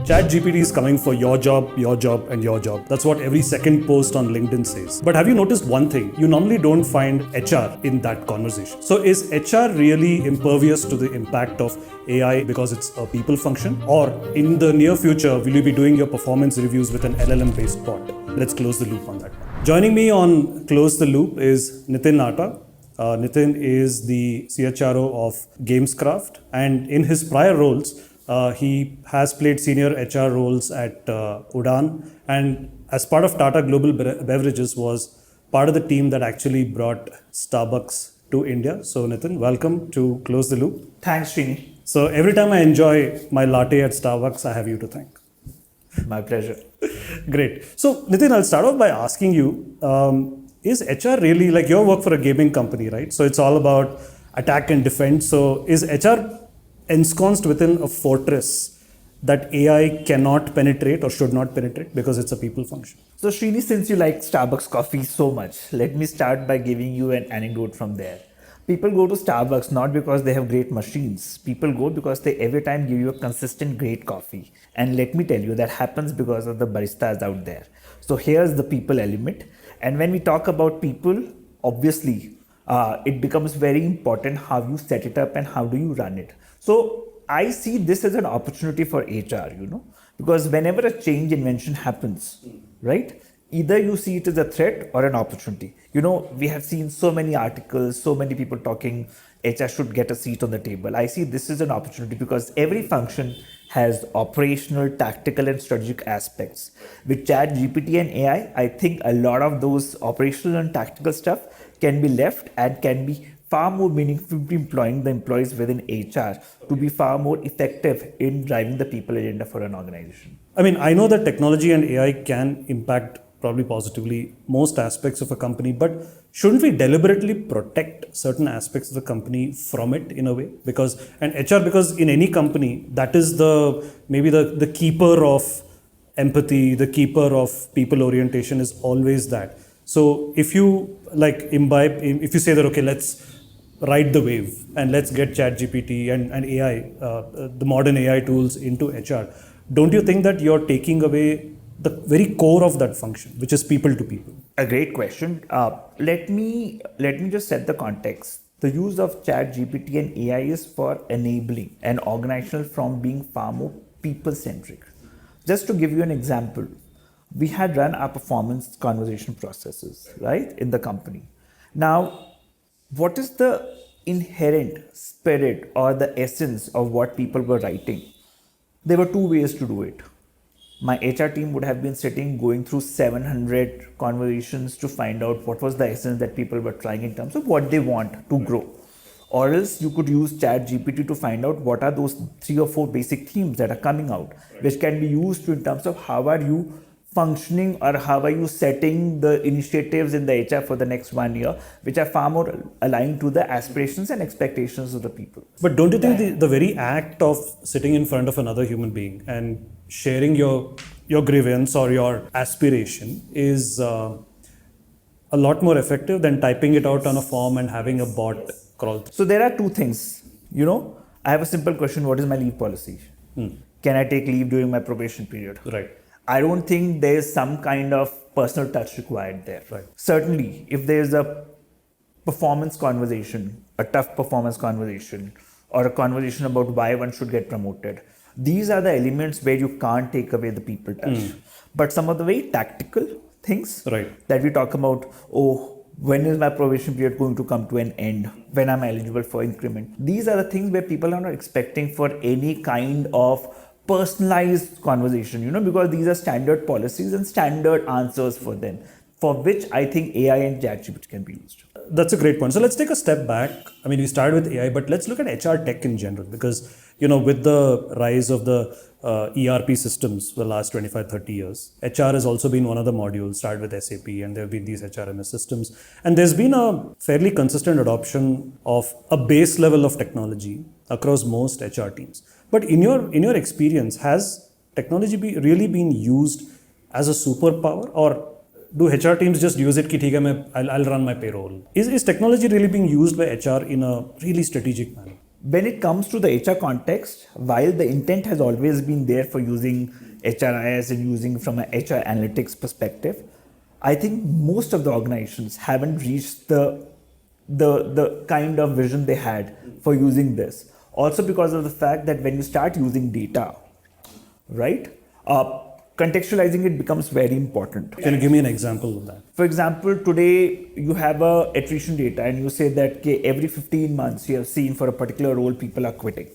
ChatGPT is coming for your job, and your job. That's what every second post on LinkedIn says. But have you noticed one thing? You normally don't find HR in that conversation. So is HR really impervious to the impact of AI because it's a people function? Or in the near future, will you be doing your performance reviews with an LLM based bot? Let's close the loop on that one. Joining me on Close the Loop is Nitin Nahata. Nitin is the CHRO of Gameskraft, and in his prior roles, he has played senior HR roles at Udaan, and as part of Tata Global Beverages was part of the team that actually brought Starbucks to India. So Nitin, welcome to Close the Loop. Thanks, Srini. So every time I enjoy my latte at Starbucks, I have you to thank. My pleasure. Great. So Nitin, I'll start off by asking you, is HR really, like your work for a gaming company, right? So it's all about attack and defense. So is HR ensconced within a fortress that AI cannot penetrate or should not penetrate because it's a people function? So, Srini, since you like Starbucks coffee so much, let me start by giving you an anecdote from there. People go to Starbucks not because they have great machines. People go because they every time give you a consistent great coffee. And let me tell you, that happens because of the baristas out there. So here's the people element. And when we talk about people, obviously, it becomes very important how you set it up and how do you run it. So I see this as an opportunity for HR, because whenever a change invention happens, right? Either you see it as a threat or an opportunity. We have seen so many articles, so many people talking, HR should get a seat on the table. I see this is an opportunity because every function has operational, tactical, and strategic aspects. With ChatGPT and AI, I think a lot of those operational and tactical stuff can be left and can be far more meaningful to employing the employees within HR to be far more effective in driving the people agenda for an organization. I mean, I know that technology and AI can impact probably positively most aspects of a company, but shouldn't we deliberately protect certain aspects of the company from it in a way? Because in any company, that is the keeper of empathy, the keeper of people orientation is always that. So if you if you say that, okay, let's ride the wave and let's get ChatGPT and AI, the modern AI tools into HR, don't you think that you're taking away the very core of that function, which is people to people? A great question. Let me just set the context. The use of ChatGPT and AI is for enabling an organization from being far more people-centric. Just to give you an example, we had run our performance conversation processes, right, in the company. Now, what is the inherent spirit or the essence of what people were writing? There were two ways to do it. My HR team would have been sitting going through 700 conversations to find out what was the essence that people were trying in terms of what they want to grow. Or else you could use ChatGPT to find out what are those 3 or 4 basic themes that are coming out, which can be used in terms of how are you functioning or how are you setting the initiatives in the HR for the next 1 year, which are far more aligned to the aspirations and expectations of the people. But don't you think the very act of sitting in front of another human being and sharing your grievance or your aspiration is a lot more effective than typing it out on a form and having a bot crawl through? So there are two things. I have a simple question. What is my leave policy? Can I take leave during my probation period? Right. I don't think there is some kind of personal touch required there. Right. Certainly, if there is a performance conversation, a tough performance conversation, or a conversation about why one should get promoted, these are the elements where you can't take away the people touch. But some of the very tactical things that we talk about, when is my probation period going to come to an end? When am I eligible for increment? These are the things where people are not expecting for any kind of personalized conversation, because these are standard policies and standard answers for them, for which I think AI and ChatGPT can be used. That's a great point. So let's take a step back. I mean, we started with AI, but let's look at HR tech in general, because, with the rise of the ERP systems for the last 25, 30 years, HR has also been one of the modules, started with SAP, and there have been these HRMS systems. And there's been a fairly consistent adoption of a base level of technology across most HR teams. But in your experience, has technology really been used as a superpower, or do HR teams just use it ki I'll run my payroll? Is technology really being used by HR in a really strategic manner? When it comes to the HR context, while the intent has always been there for using HRIS and using from an HR analytics perspective, I think most of the organizations haven't reached the kind of vision they had for using this. Also because of the fact that when you start using data, right, contextualizing it becomes very important. Can you give me an example of that? For example, today you have a attrition data and you say that okay, every 15 months you have seen for a particular role people are quitting.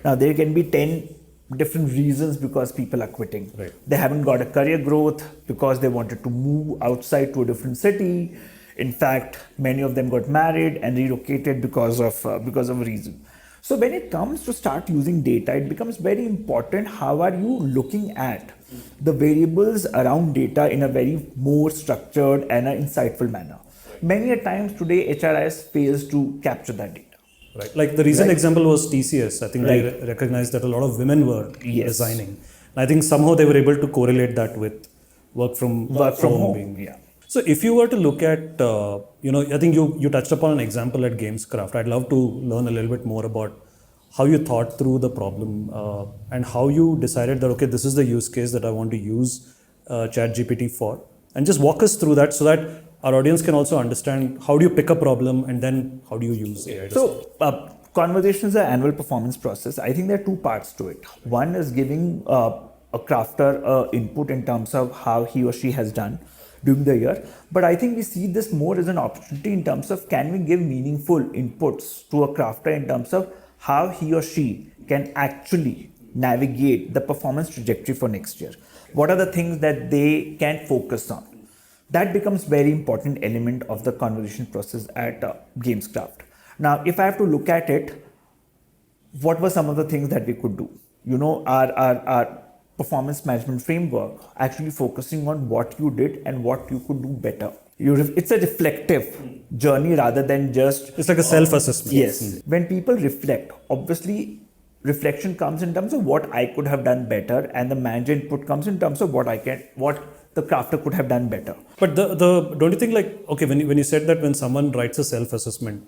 Now there can be 10 different reasons because people are quitting. Right. They haven't got a career growth because they wanted to move outside to a different city. In fact, many of them got married and relocated because of a reason. So when it comes to start using data, it becomes very important. How are you looking at the variables around data in a very more structured and an insightful manner? Many a times today, HRIS fails to capture that data. Right. Like the recent Right. example was TCS. I think they Right. recognized that a lot of women were Yes. resigning. And I think somehow they were able to correlate that with work from home. being. Yeah. So if you were to look at, I think you touched upon an example at Gameskraft. I'd love to learn a little bit more about how you thought through the problem and how you decided that, okay, this is the use case that I want to use ChatGPT for. And just walk us through that so that our audience can also understand how do you pick a problem and then how do you use AI. So, conversations are annual performance process. I think there are two parts to it. One is giving a crafter input in terms of how he or she has done during the year. But I think we see this more as an opportunity in terms of can we give meaningful inputs to a crafter in terms of how he or she can actually navigate the performance trajectory for next year. What are the things that they can focus on? That becomes very important element of the conversation process at Gameskraft. Now, if I have to look at it, what were some of the things that we could do? Our performance management framework actually focusing on what you did and what you could do better. It's a reflective journey rather than just... It's like a self-assessment. Yes. When people reflect, obviously reflection comes in terms of what I could have done better, and the manager input comes in terms of what the crafter could have done better. But don't you think when you said that when someone writes a self-assessment,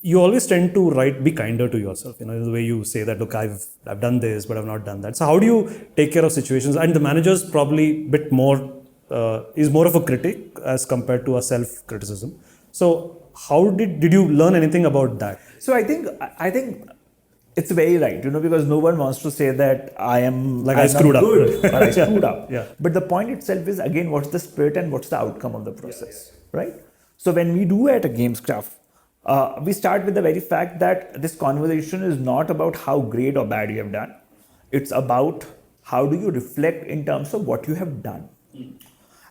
you always tend to be kinder to yourself, the way you say that, look, I've done this, but I've not done that. So how do you take care of situations? And the manager's probably bit more, is more of a critic as compared to a self-criticism. So how did you learn anything about that? So I think it's very right, because no one wants to say that I screwed up. Good, or I screwed up. Yeah. But the point itself is, again, what's the spirit and what's the outcome of the process, right? So when we do at a Gameskraft, we start with the very fact that this conversation is not about how great or bad you have done. It's about how do you reflect in terms of what you have done.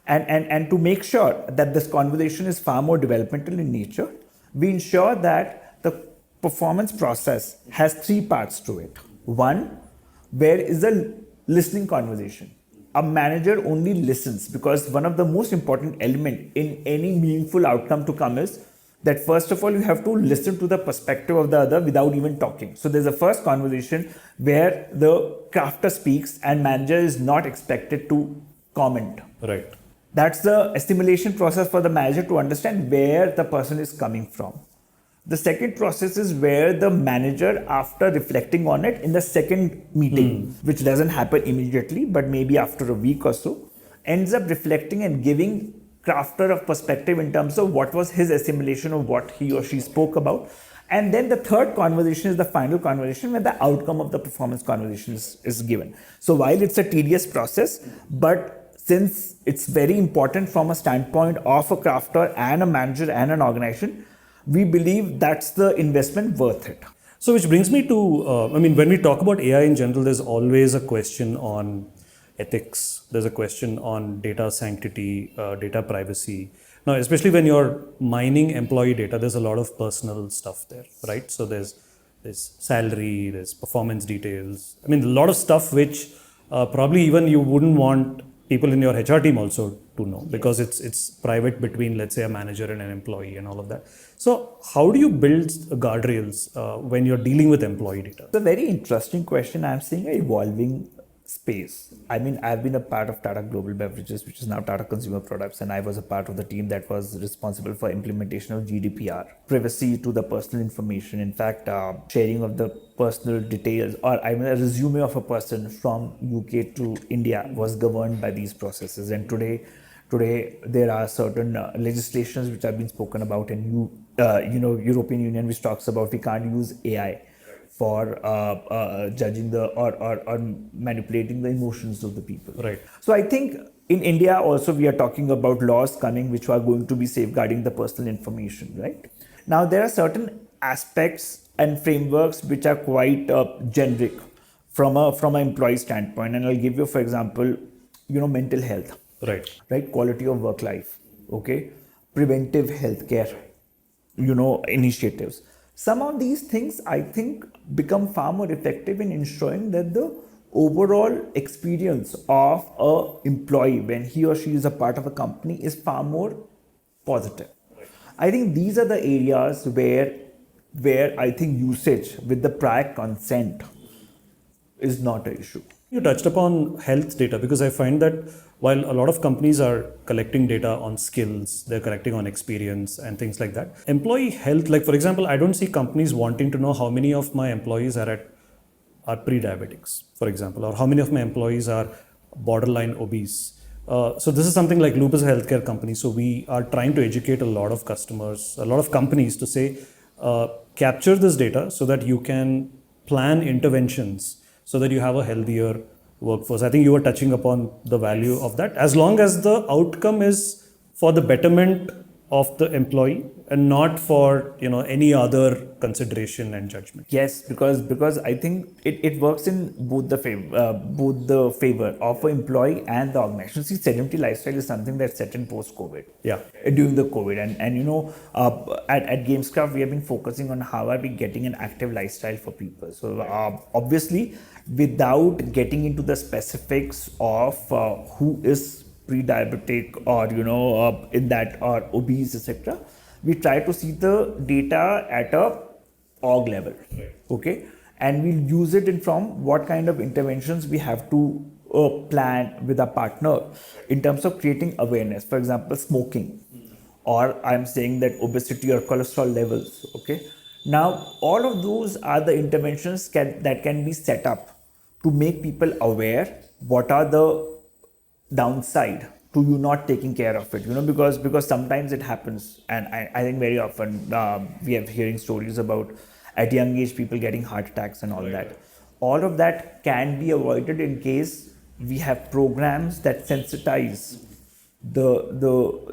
And to make sure that this conversation is far more developmental in nature, we ensure that the performance process has three parts to it. One, where is a listening conversation. A manager only listens because one of the most important element in any meaningful outcome to come is that first of all, you have to listen to the perspective of the other without even talking. So there's a first conversation where the crafter speaks and manager is not expected to comment. Right. That's the assimilation process for the manager to understand where the person is coming from. The second process is where the manager, after reflecting on it in the second meeting, which doesn't happen immediately, but maybe after a week or so, ends up reflecting and giving crafter of perspective in terms of what was his assimilation of what he or she spoke about. And then the third conversation is the final conversation where the outcome of the performance conversation is given. So while it's a tedious process, but since it's very important from a standpoint of a crafter and a manager and an organization, we believe that's the investment worth it. So which brings me to, when we talk about AI in general, there's always a question on ethics. There's a question on data sanctity, data privacy. Now, especially when you're mining employee data, there's a lot of personal stuff there, right? So there's salary, there's performance details. A lot of stuff which probably even you wouldn't want people in your HR team also to know because it's private between, let's say, a manager and an employee and all of that. So how do you build guardrails when you're dealing with employee data? It's a very interesting question. I'm seeing an evolving space. I mean, I've been a part of Tata Global Beverages, which is now Tata Consumer Products, and I was a part of the team that was responsible for implementation of GDPR, privacy to the personal information. In fact, sharing of the personal details, or I mean, a resume of a person from UK to India was governed by these processes. And today there are certain legislations which have been spoken about in European Union, which talks about we can't use AI for judging or manipulating the emotions of the people. Right. So I think in India also we are talking about laws coming which are going to be safeguarding the personal information. Right. Now there are certain aspects and frameworks which are quite generic from an employee standpoint, and I'll give you for example, mental health. Right, quality of work life, okay, preventive healthcare, initiatives. Some of these things I think become far more effective in ensuring that the overall experience of a employee when he or she is a part of a company is far more positive. I think these are the areas where I think usage with the prior consent is not an issue. You touched upon health data, because I find that while a lot of companies are collecting data on skills, they're collecting on experience and things like that. Employee health, like for example, I don't see companies wanting to know how many of my employees are pre-diabetics, for example, or how many of my employees are borderline obese. So this is something like Loop is a healthcare company. So we are trying to educate a lot of customers, a lot of companies to say, capture this data so that you can plan interventions so that you have a healthier workforce. I think you were touching upon the value of that, as long as the outcome is for the betterment of the employee and not for any other consideration and judgment. Yes, because I think it works in both the favor of an employee and the organization. See, sedentary lifestyle is something that's set in post-COVID. Yeah. During the COVID, and at Gameskraft we have been focusing on how are we getting an active lifestyle for people. So obviously, without getting into the specifics of who is pre-diabetic or in that or obese, etc., we try to see the data at a org level, okay, and we'll use it in from what kind of interventions we have to plan with a partner in terms of creating awareness. For example, smoking, or I'm saying that obesity or cholesterol levels, okay. Now all of those are the interventions that can be set up to make people aware what are the downside to you not taking care of it, because sometimes it happens, and I think very often we are hearing stories about at young age people getting heart attacks and all that. All of that can be avoided in case we have programs that sensitize the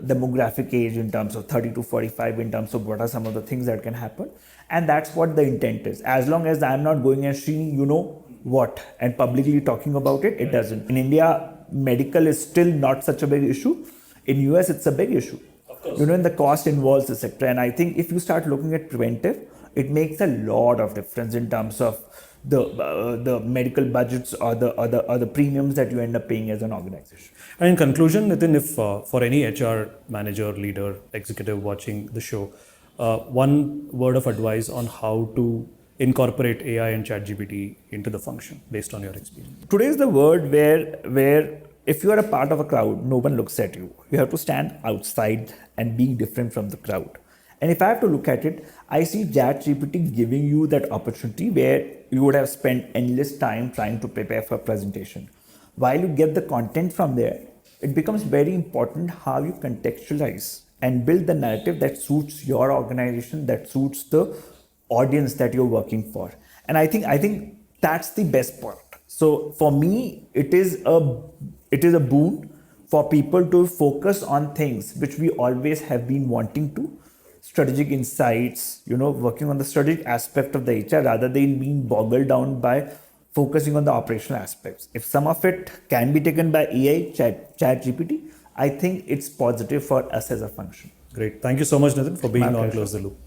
demographic age in terms of 30 to 45 in terms of what are some of the things that can happen, and that's what the intent is. As long as I'm not going and seeing what and publicly talking about it, it doesn't. In India, medical is still not such a big issue. In US, it's a big issue. Of course. And the cost involves, etc. And I think if you start looking at preventive, it makes a lot of difference in terms of the medical budgets or the premiums that you end up paying as an organization. And in conclusion, Nitin, if for any HR manager, leader, executive watching the show, one word of advice on how to incorporate AI and ChatGPT into the function based on your experience. Today is the word where if you are a part of a crowd, no one looks at you. You have to stand outside and be different from the crowd. And if I have to look at it, I see ChatGPT giving you that opportunity where you would have spent endless time trying to prepare for a presentation. While you get the content from there, it becomes very important how you contextualize and build the narrative that suits your organization, that suits the audience that you're working for. And I think that's the best part. So for me, it is a boon for people to focus on things which we always have been wanting to. Strategic insights, working on the strategic aspect of the HR rather than being boggled down by focusing on the operational aspects. If some of it can be taken by AI, ChatGPT, I think it's positive for us as a function. Great. Thank you so much, Nitin, for being on Close the Loop.